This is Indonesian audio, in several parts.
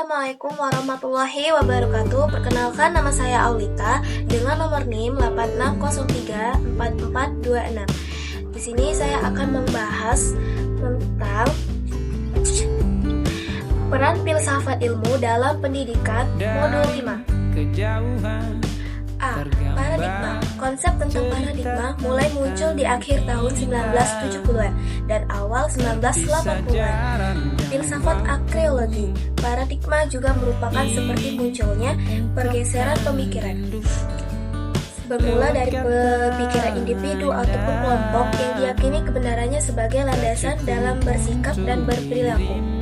Assalamualaikum warahmatullahi wabarakatuh. Perkenalkan, nama saya Aulita dengan nomor NIM 86034426. Di sini saya akan membahas tentang peran filsafat ilmu dalam pendidikan modul 5. A. Paradigma. Konsep tentang paradigma mulai muncul di akhir tahun 1970-an dan awal 1980-an. Filsafat akreologi. Paradigma juga merupakan seperti munculnya pergeseran pemikiran. Bermula dari pemikiran individu ataupun kelompok yang diyakini kebenarannya sebagai landasan dalam bersikap dan berperilaku.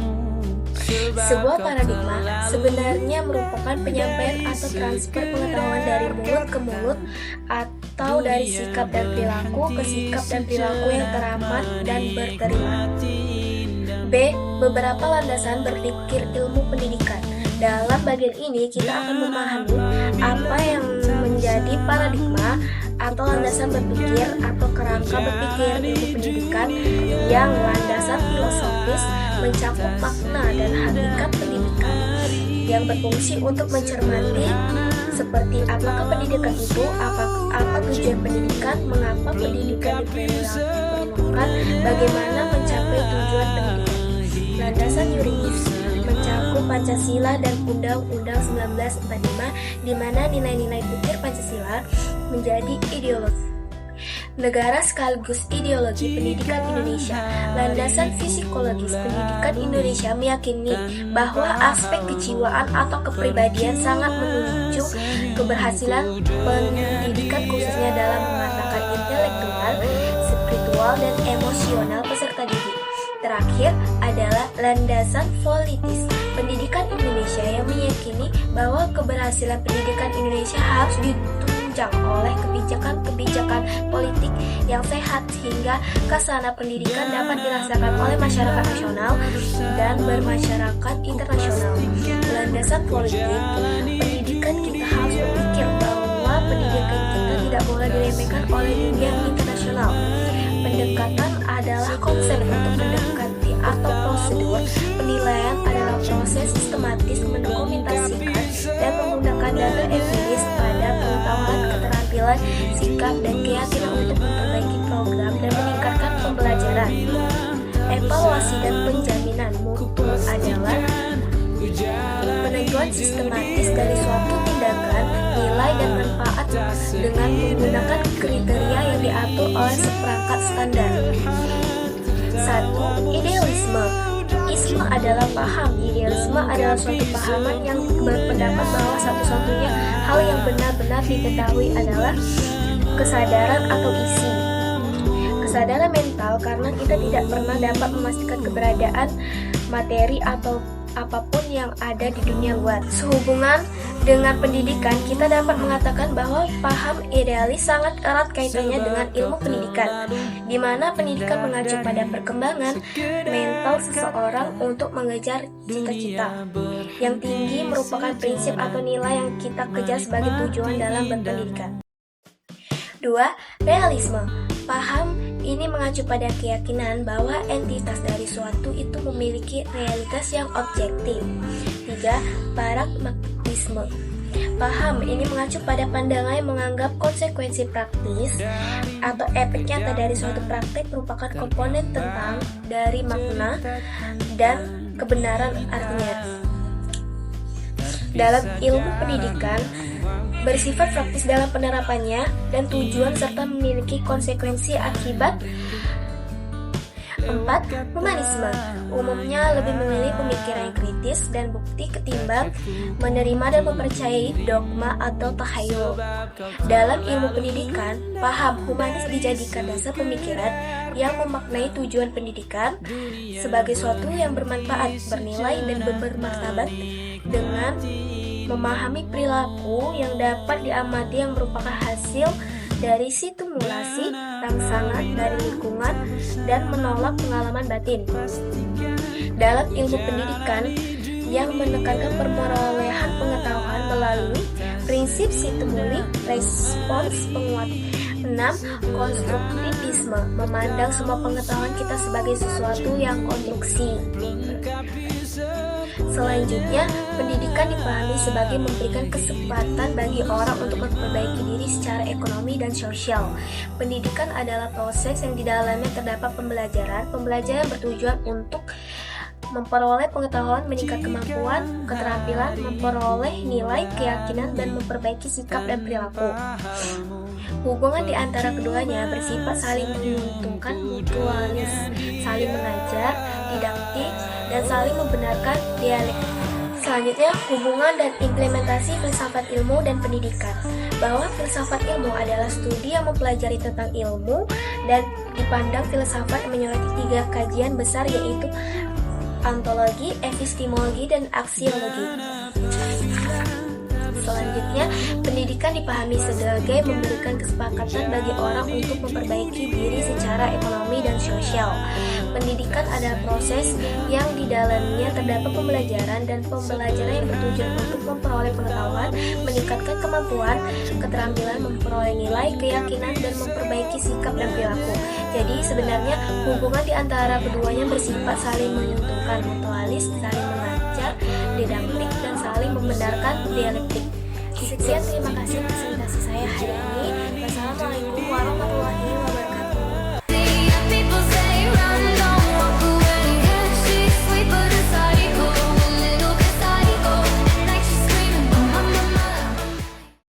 Sebuah paradigma sebenarnya merupakan penyampaian atau transfer pengetahuan dari mulut ke mulut atau dari sikap dan perilaku ke sikap dan perilaku yang teramat dan berterima. B. Beberapa landasan berpikir ilmu pendidikan. Dalam bagian ini kita akan memahami apa yang menjadi paradigma atau landasan berpikir atau kerangka berpikir ilmu pendidikan yang landasan filosofis mencakup makna dan hakikat pendidikan yang berfungsi untuk mencermati seperti apakah pendidikan itu, apa tujuan pendidikan, mengapa pendidikan diperlukan, bagaimana mencapai tujuan pendidikan. Landasan yuridis mencakup Pancasila dan Undang-Undang 1945 di mana nilai-nilai pikir Pancasila menjadi ideologi negara sekaligus ideologi pendidikan Indonesia. Landasan psikologis pendidikan Indonesia meyakini bahwa aspek kejiwaan atau kepribadian sangat menunjuk keberhasilan pendidikan khususnya dalam mengatakan intelektual, spiritual, dan emosional peserta didik. Terakhir adalah landasan politis pendidikan Indonesia yang meyakini bahwa keberhasilan pendidikan Indonesia harus ditunjang oleh kebijakan-kebijakan politik yang sehat sehingga kesana pendidikan dapat dirasakan oleh masyarakat nasional dan bermasyarakat internasional. Landasan politik pendidikan kita harus berpikir bahwa pendidikan kita tidak boleh diremehkan oleh dunia internasional. Pendekatan adalah konsep untuk mendekati atau prosedur. Penilaian adalah proses sistematis mendokumentasikan dan menggunakan data empiris pada pengetahuan, keterampilan, sikap, dan keyakinan untuk memperbaiki program dan meningkatkan pembelajaran. Evaluasi dan penjaminan mutu adalah penentuan sistematis dari suatu tindakan, nilai, dan manfaat dengan menggunakan kriteria yang diatur oleh seperangkat standar. 1. Idealisme. Isme adalah paham. Idealisme adalah suatu pahaman yang berpendapat bahwa satu-satunya hal yang benar-benar diketahui adalah kesadaran atau isi. Kesadaran mental karena kita tidak pernah dapat memastikan keberadaan materi atau apapun yang ada di dunia luar. Sehubungan dengan pendidikan, kita dapat mengatakan bahwa paham idealis sangat erat kaitannya dengan ilmu pendidikan, di mana pendidikan mengacu pada perkembangan mental seseorang untuk mengejar cita-cita yang tinggi merupakan prinsip atau nilai yang kita kejar sebagai tujuan dalam berpendidikan. 2. Realisme. Paham ini mengacu pada keyakinan bahwa entitas dari suatu itu memiliki realitas yang objektif. 3. Pragmatisme. Paham ini mengacu pada pandangan yang menganggap konsekuensi praktis atau efek nyata dari suatu praktek merupakan komponen tentang dari makna dan kebenaran artinya. Dalam ilmu pendidikan, bersifat praktis dalam penerapannya dan tujuan serta memiliki konsekuensi akibat. 4. Humanisme umumnya lebih memilih pemikiran yang kritis dan bukti ketimbang menerima dan mempercayai dogma atau tahayul. Dalam ilmu pendidikan, paham humanis dijadikan dasar pemikiran yang memaknai tujuan pendidikan sebagai suatu yang bermanfaat, bernilai, dan bermartabat dengan memahami perilaku yang dapat diamati yang merupakan hasil dari stimulasi rangsangan dari lingkungan dan menolak pengalaman batin. Dalam ilmu pendidikan yang menekankan perolehan pengetahuan melalui prinsip stimuli respons penguat. 6. Konstruktivisme memandang semua pengetahuan kita sebagai sesuatu yang konstruksi. Selanjutnya, pendidikan dipahami sebagai memberikan kesempatan bagi orang untuk memperbaiki diri secara ekonomi dan sosial. Pendidikan adalah proses yang di dalamnya terdapat pembelajaran. Pembelajaran bertujuan untuk memperoleh pengetahuan, meningkat kemampuan, keterampilan, memperoleh nilai, keyakinan, dan memperbaiki sikap dan perilaku. Hubungan di antara keduanya bersifat saling menguntungkan, mutualis, saling mengajar, didaktik, dan saling membenarkan, dialektik. Selanjutnya, hubungan dan implementasi filsafat ilmu dan pendidikan. Bahwa filsafat ilmu adalah studi yang mempelajari tentang ilmu, dan dipandang filsafat menyoroti 3 kajian besar, yaitu ontologi, epistemologi, dan aksiologi. Selanjutnya, pendidikan dipahami sebagai memberikan kesepakatan bagi orang untuk memperbaiki diri secara ekonomi dan sosial. Pendidikan adalah proses yang di dalamnya terdapat pembelajaran, dan pembelajaran yang bertujuan untuk memperoleh pengetahuan, meningkatkan kemampuan, keterampilan, memperoleh nilai, keyakinan, dan memperbaiki sikap dan perilaku. Jadi sebenarnya hubungan di antara keduanya bersifat saling menguntungkan, mutualis, saling mengajar, didaktik, dan saling membenarkan, dialektik. Sekian, terima kasih presentasi saya hari ini.